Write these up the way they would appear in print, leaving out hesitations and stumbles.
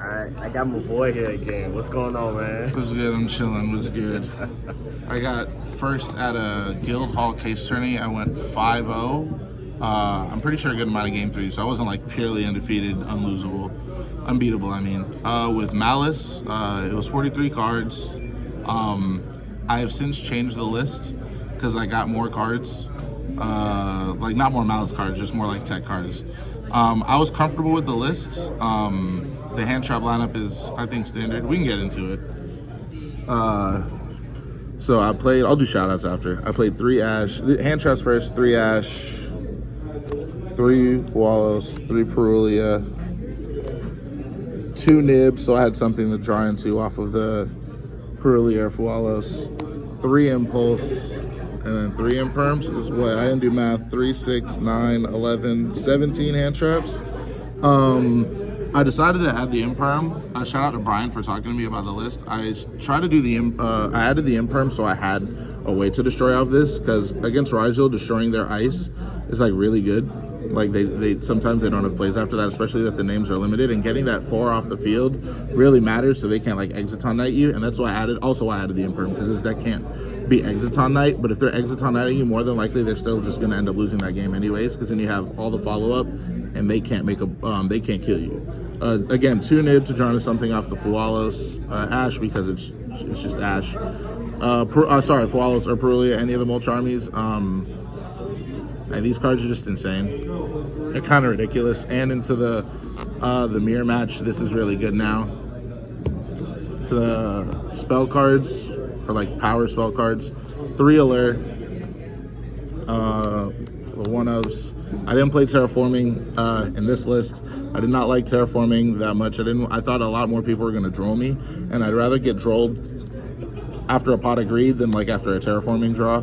Alright, I got my boy here again. What's going on, man? What's good? I'm chilling. What's good? I got first at a Guild Hall case tourney. I went 5-0. I'm pretty sure a good amount of game 3, so I wasn't like purely undefeated, unbeatable. I mean, with Malice, it was 43 cards. I have since changed the list because I got more cards. Like not more Malice cards, just more like tech cards. I was comfortable with the list. The hand trap lineup is, I think, standard. We can get into it. So I played, I'll do shoutouts after. I played 3 Ash, hand traps first, 3 Ash, 3 Wallows, 3 Perulia, 2 Nibs, so I had something to draw into off of the Perulia or Wallows, 3 Impulse, and then 3 Imperms. Is what I didn't do math. 3, 6, 9, 11, 17 hand traps. I decided to add the Imperm. Shout out to Brian for talking to me about the list. I tried to do the I added the Imperm so I had a way to destroy off this, because against Rigel, destroying their ice is like really good. Like they sometimes they don't have plays after that, especially that the names are limited, and getting that 4 off the field really matters so they can't like Exiton Knight you, and that's why I added the Imperm, because this deck can't be Exiton Knight, but if they're Exiton Knighting you, more than likely they're still just going to end up losing that game anyways, because then you have all the follow-up and they can't make they can't kill you. Again, 2 Nib to draw into something off the Fualos, Ash because it's just Ash. Sorry, Fualos or Perulia, any of the Mulch armies. And these cards are just insane. They're kind of ridiculous. And into the mirror match, this is really good now. To the spell cards, or like power spell cards, 3 Allure, the 1-ofs. I didn't play Terraforming in this list. I did not like Terraforming that much. I thought a lot more people were going to droll me, and I'd rather get drolled after a Pot of Greed than like after a Terraforming draw.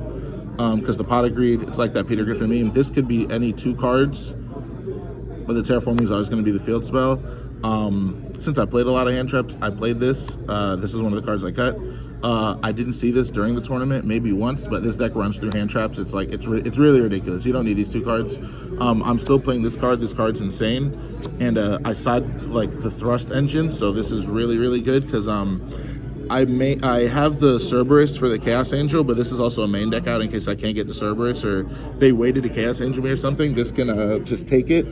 Because the Pot of Greed, it's like that Peter Griffin meme. This could be any 2 cards, but the Terraforming is always going to be the field spell. Since I played a lot of hand traps, I played this. This is one of the cards I cut. I didn't see this during the tournament, maybe once, but this deck runs through hand traps. It's like it's really ridiculous. You don't need these 2 cards. I'm still playing this card. This card's insane, and I side like the Thrust engine, so this is really good because I have the Cerberus for the Chaos Angel, but this is also a main deck out in case I can't get the Cerberus or they waited to Chaos Angel me or something. This can just take it,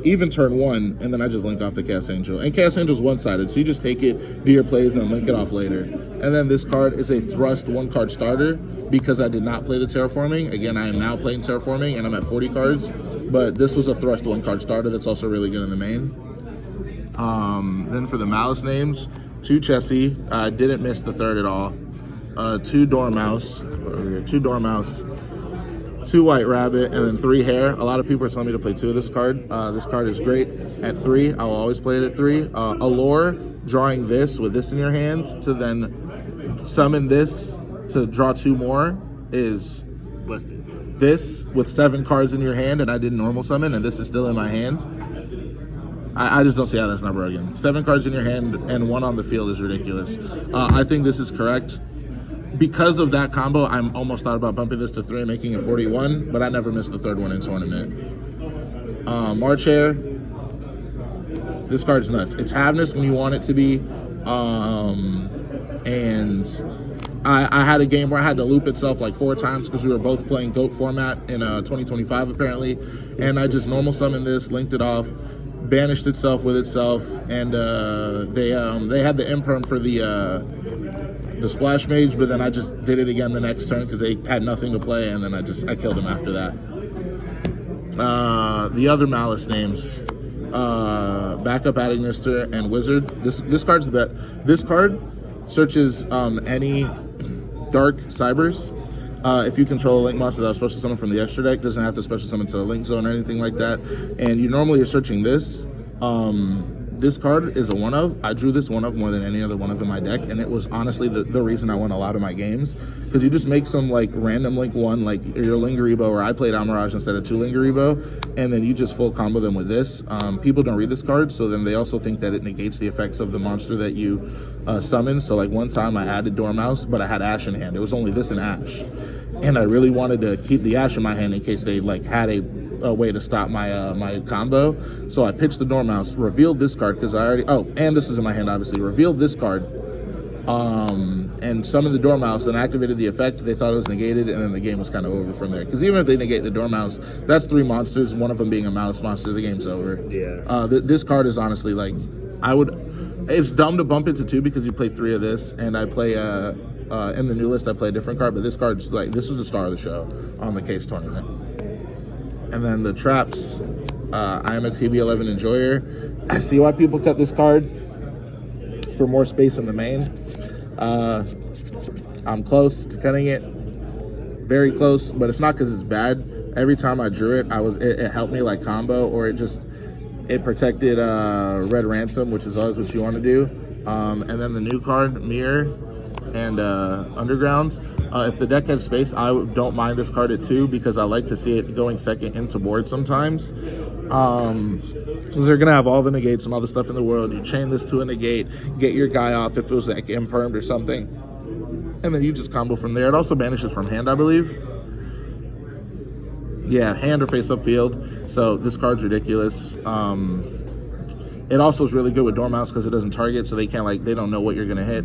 even turn 1, and then I just link off the Chaos Angel. And Chaos Angel's one-sided, so you just take it, do your plays, and then link it off later. And then this card is a Thrust 1-card starter because I did not play the Terraforming. Again, I am now playing Terraforming, and I'm at 40 cards, but this was a Thrust 1-card starter that's also really good in the main. Then for the Malice names, 2 Chessie, I didn't miss the 3rd at all. 2 Dormouse, 2 White Rabbit, and then 3 Hare. A lot of people are telling me to play 2 of this card. This card is great at 3. I will always play it at 3. Allure, drawing this with this in your hand to then summon this to draw 2 more is this with 7 cards in your hand, and I didn't normal summon, and this is still in my hand. I just don't see how that's not broken. 7 cards in your hand and 1 on the field is ridiculous. I think this is correct. Because of that combo, I'm almost thought about bumping this to 3 and making it 41, but I never missed the 3rd one in tournament. March Hare. This card's nuts. It's Havness when you want it to be. And I had a game where I had to loop itself like 4 times because we were both playing GOAT format in 2025 apparently. And I just normal summoned this, linked it off, banished itself with itself, and they had the Imperm for the Splash Mage, but then I just did it again the next turn because they had nothing to play, and then I killed him after that. The other Malice names, Backup Administrator and Wizard. This card's the bet. This card searches any Dark Cybers. If you control a Link monster without special summon from the extra deck, doesn't have to special summon to the Link Zone or anything like that. And you normally are searching this. This card is a 1-of. I drew this 1-of more than any other 1-of in my deck, and it was honestly the reason I won a lot of my games. Because you just make some like random Link 1, like your Lingeribo, or I played Amirage instead of 2 Lingeribo, and then you just full combo them with this. People don't read this card, so then they also think that it negates the effects of the monster that you summon. So like one time I added Dormouse, but I had Ash in hand. It was only this and Ash. And I really wanted to keep the Ash in my hand in case they like had a a way to stop my my combo. So I pitched the Dormouse, revealed this card because I already. Oh, and this is in my hand, obviously. Revealed this card, and summoned the Dormouse, and activated the effect. They thought it was negated, and then the game was kind of over from there. Because even if they negate the Dormouse, that's 3 monsters. One of them being a Malice monster. The game's over. Yeah. This card is honestly like, I would. It's dumb to bump it to 2 because you play 3 of this, and I play in the new list I play a different card, but this card's like, this is the star of the show on the case tournament. And then the traps, I am a TB11 enjoyer. I see why people cut this card for more space in the main. I'm close to cutting it, very close, but it's not because it's bad. Every time I drew it, it helped me like combo, or it protected Red Ransom, which is always what you want to do. And then the new card, Mirror and Undergrounds. If the deck has space, I don't mind this card at 2 because I like to see it going second into board sometimes. Because they're going to have all the negates and all the stuff in the world. You chain this to a negate, get your guy off if it was like impermed or something. And then you just combo from there. It also banishes from hand, I believe. Yeah, hand or face up field. So this card's ridiculous. It also is really good with Dormouse because it doesn't target, so they don't know what you're gonna hit.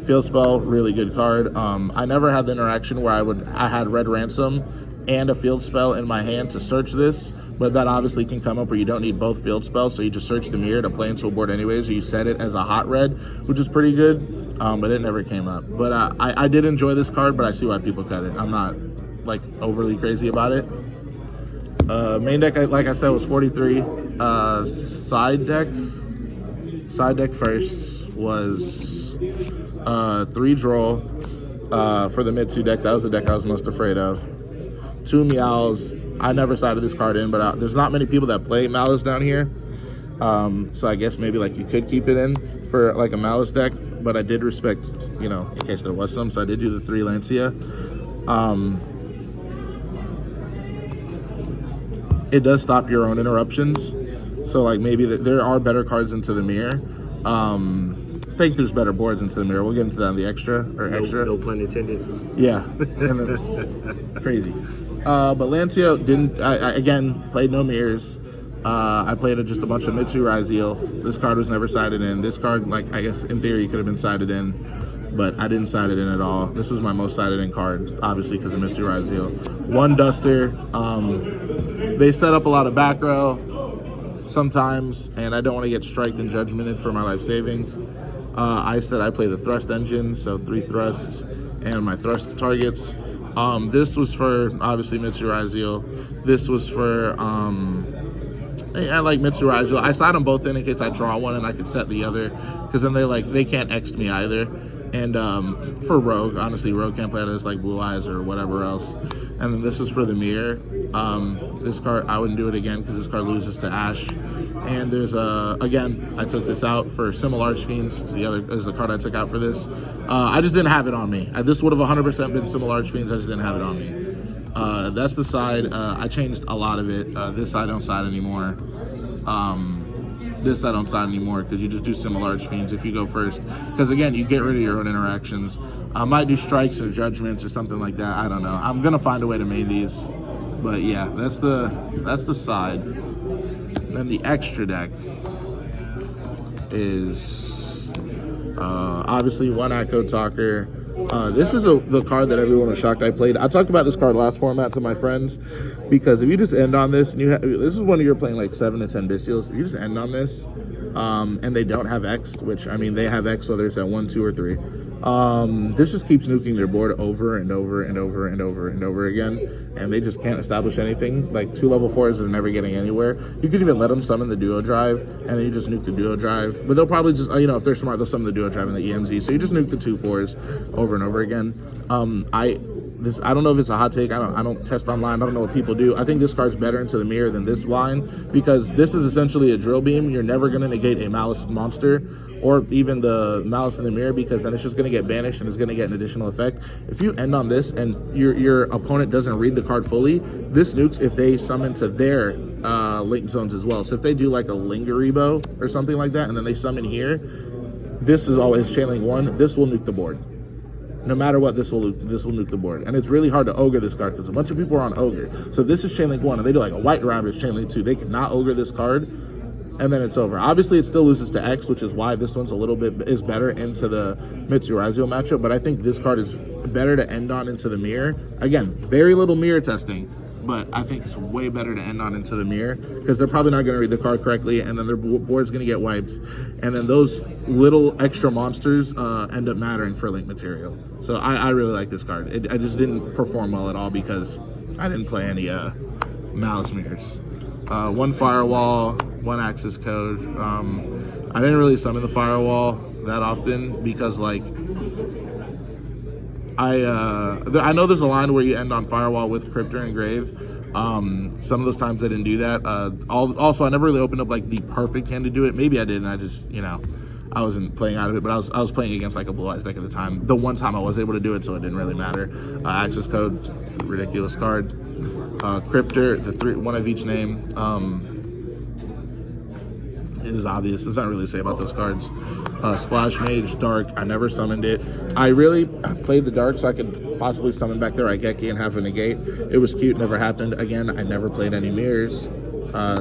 Field spell, really good card. I never had the interaction where I had Red Ransom and a field spell in my hand to search this, but that obviously can come up where you don't need both field spells, so you just search the mirror to play into a board anyways, or you set it as a hot red, which is pretty good, but it never came up. But I did enjoy this card, but I see why people cut it. I'm not like overly crazy about it. Main deck, like I said, was 43. Side deck first was 3 draw for the mid 2 deck. That was the deck I was most afraid of. 2 Meows. I never sided this card in, but there's not many people that play Malice down here. So I guess maybe like you could keep it in for like a Malice deck, but I did respect, you know, in case there was some. So I did do the 3 Lancia. It does stop your own interruptions. So like maybe there are better cards into the mirror. I think there's better boards into the mirror. We'll get into that in the extra. No pun intended. Yeah. Crazy. But Lancio didn't. I again played no mirrors. I played just a bunch of Mitsu Raziel. So this card was never sided in. This card, like I guess in theory, could have been sided in, but I didn't side it in at all. This was my most sided in card, obviously because of Mitsu Raziel. 1 Duster. They set up a lot of back row sometimes, and I don't want to get striked and judgmented for my life savings. I said I play the thrust engine, so 3 thrusts and my thrust targets. This was for obviously Mitsu Raziel. This was for I like Mitsu Raziel. I side them both in case I draw one and I could set the other, because then they can't X me either. And for Rogue, honestly, Rogue can't play out of this like Blue Eyes or whatever else. And then this is for the mirror. This card, I wouldn't do it again because this card loses to Ash. And there's again, I took this out for Similar Archfiends. Is the card I took out for this. I just didn't have it on me. This would have 100% been Similar Archfiends. I just didn't have it on me. That's the side. I changed a lot of it. This side I don't side anymore. This I don't side anymore because you just do Similar Archfiends if you go first. Because again, you get rid of your own interactions. I might do strikes or judgments or something like that. I don't know. I'm gonna find a way to make these. But yeah, that's the side. And then the extra deck is obviously 1 Echo Talker. This is the card that everyone was shocked I played. I talked about this card last format to my friends, because if you just end on this, and this is when you're playing like 7 to 10 Bestials, if you just end on this, and they don't have X, which, I mean, they have X whether it's at 1, 2, or 3. This just keeps nuking their board over and over and over and over and over again, and they just can't establish anything. Like 2 level 4s are never getting anywhere. You could even let them summon the Duo Drive, and then you just nuke the Duo Drive. But they'll probably just, you know, if they're smart, they'll summon the Duo Drive and the EMZ. So you just nuke the 2 4s over and over again. I don't know if it's a hot take. I don't test online. I don't know what people do. I think this card's better into the mirror than this line, because this is essentially a drill beam. You're never going to negate a Malice monster or even the Malice in the mirror, because then it's just going to get banished and it's going to get an additional effect. If you end on this and your opponent doesn't read the card fully, this nukes if they summon to their link zones as well. So if they do like a Lingeribo or something like that, and then they summon here, this is always channeling 1. This will nuke the board. no matter what, this will nuke the board. And it's really hard to ogre this card because a bunch of people are on ogre. So if this is Chainlink 1 and they do like a white rabbit Chainlink 2, they cannot ogre this card, and then it's over. Obviously, it still loses to X, which is why this one's a little bit is better into the Mitsurazio matchup, but I think this card is better to end on into the mirror. Again, very little mirror testing, but I think it's way better to end on into the mirror because they're probably not going to read the card correctly, and then their board's going to get wiped, and then those little extra monsters end up mattering for link material. So I really like this card. I just didn't perform well at all because I didn't play any Malice mirrors. One firewall, one access code. I didn't really summon the firewall that often because like I know there's a line where you end on firewall with Cryptor and Grave. Some of those times I didn't do that. Also, I never really opened up like the perfect hand to do it. Maybe I did, and I just, you know, I wasn't playing out of it, but I was playing against like a Blue Eyes deck at the time. The one time I was able to do it, so it didn't really matter. Access code, ridiculous card. Cryptor, one of each name. It is obvious. There's not really to say about those cards. Splash Mage, Dark. I never summoned it. I really played the Dark so I could possibly summon back there Raigeki and have a negate. It was cute, never happened. Again, I never played any mirrors,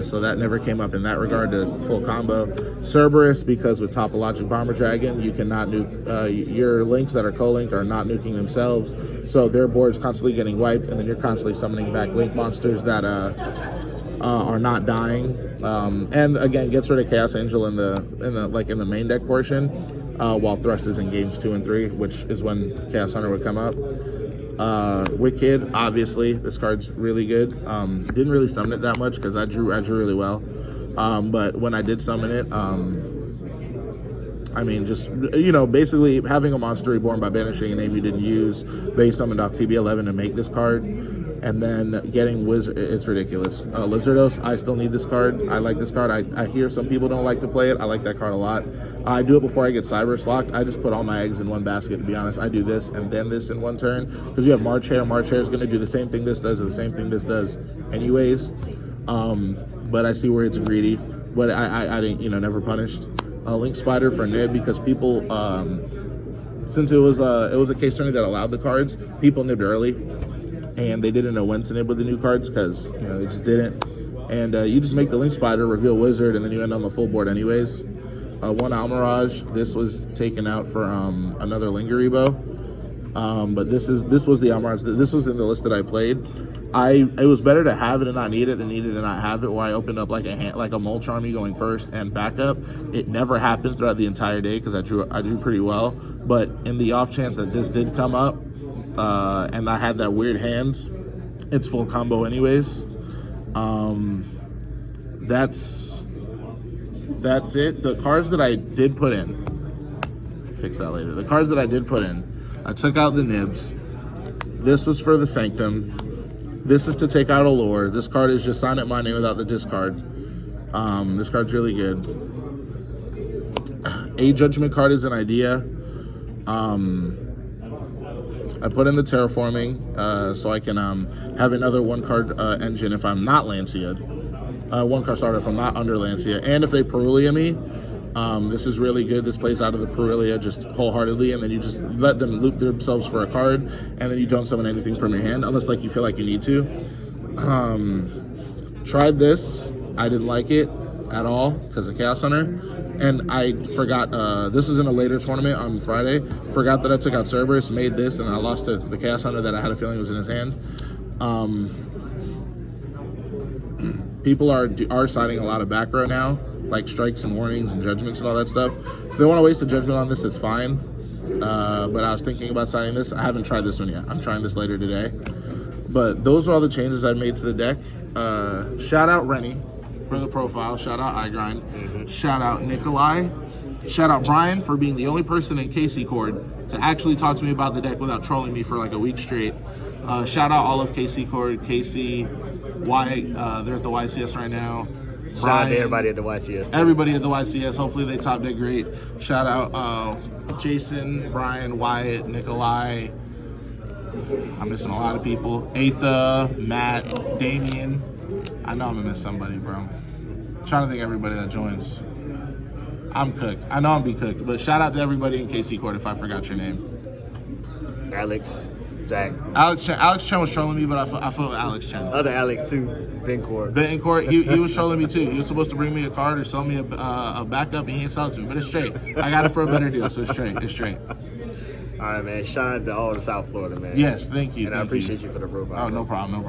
so that never came up in that regard to full combo. Cerberus, because with Topologic Bomber Dragon, you cannot nuke, your links that are co-linked are not nuking themselves, so their board's constantly getting wiped, and then you're constantly summoning back link monsters that are not dying, and again gets rid of Chaos Angel in the main deck portion, while Thrust is in games 2 and 3, which is when Chaos Hunter would come up. Wicked, obviously, this card's really good. Didn't really summon it that much because I drew really well, but when I did summon it, I mean, just, you know, basically having a monster reborn by banishing a name you didn't use, they summoned off TB11 to make this card, and then getting Wizard, it's ridiculous. Lizardos, I still need this card. I like this card. I hear some people don't like to play it. I like that card a lot. I do it before I get Cybers locked. I just put all my eggs in one basket, to be honest. I do this and then this in one turn, because you have March Hare. March Hare is going to do the same thing this does, or the same thing this does anyways. But I see where it's greedy, but I didn't, you know, never punished. Link Spider for Nib, because people, since it was a case study that allowed the cards, people nibbed early, and they didn't know when to nib with the new cards because, you know, they just didn't. And you just make the Link Spider, reveal Wizard, and then you end on the full board anyways. One Almirage, this was taken out for another Lingeribo, but this was the Almirage. This was in the list that I played. It was better to have it and not need it than need it and not have it, where I opened up like a Mulch Army going first and backup. It never happened throughout the entire day because I drew pretty well. But in the off chance that this did come up, and I had that weird hand, it's full combo anyways. That's it. The cards that I did put in, fix that later. The cards that I did put in, I took out the nibs. This was for the Sanctum. This is to take out a lore. This card is just sign up my name without the discard. This card's really good. A Judgment card is an idea. I put in the Terraforming so I can have another one card engine if I'm not Lancia. One card starter if I'm not under Lancia. And if they Perulia me, this is really good. This plays out of the Perulia just wholeheartedly, and then you just let them loop themselves for a card, and then you don't summon anything from your hand unless like you feel like you need to. Tried this. I didn't like it at all because of Chaos Hunter, and I forgot, this was in a later tournament on Friday, forgot that I took out Cerberus, made this, and I lost to the Chaos Hunter that I had a feeling was in his hand. People are citing a lot of back row now, like strikes and warnings and judgments and all that stuff. If they want to waste a judgment on this, it's fine. But I was thinking about signing this. I haven't tried this one yet. I'm trying this later today. But those are all the changes I made to the deck. Shout out Rennie for the profile. Shout out iGrind. Mm-hmm. Shout out Nikolai. Shout out Brian for being the only person in KC Cord to actually talk to me about the deck without trolling me for like a week straight. Shout out all of KC Cord, KC, they're at the YCS right now. Shout out to everybody at the YCS. Everybody at the YCS. Hopefully they top deck great. Shout out Jason, Brian, Wyatt, Nikolai. I'm missing a lot of people. Atha, Matt, Damien. I know I'm gonna miss somebody, bro. I'm trying to think of everybody that joins. I'm cooked. I know I'm be cooked, but shout out to everybody in KC Court if I forgot your name. Alex, Zach. Alex Chen was trolling me, but I fought with Alex Chen. Other Alex too, Bencourt. He was trolling me too. He was supposed to bring me a card or sell me a backup, and he ain't sold to me. But it's straight. I got it for a better deal, so it's straight. It's straight. All right, man. Shout out to all of South Florida, man. Yes, thank you. And I appreciate you for the profile. Oh, no problem.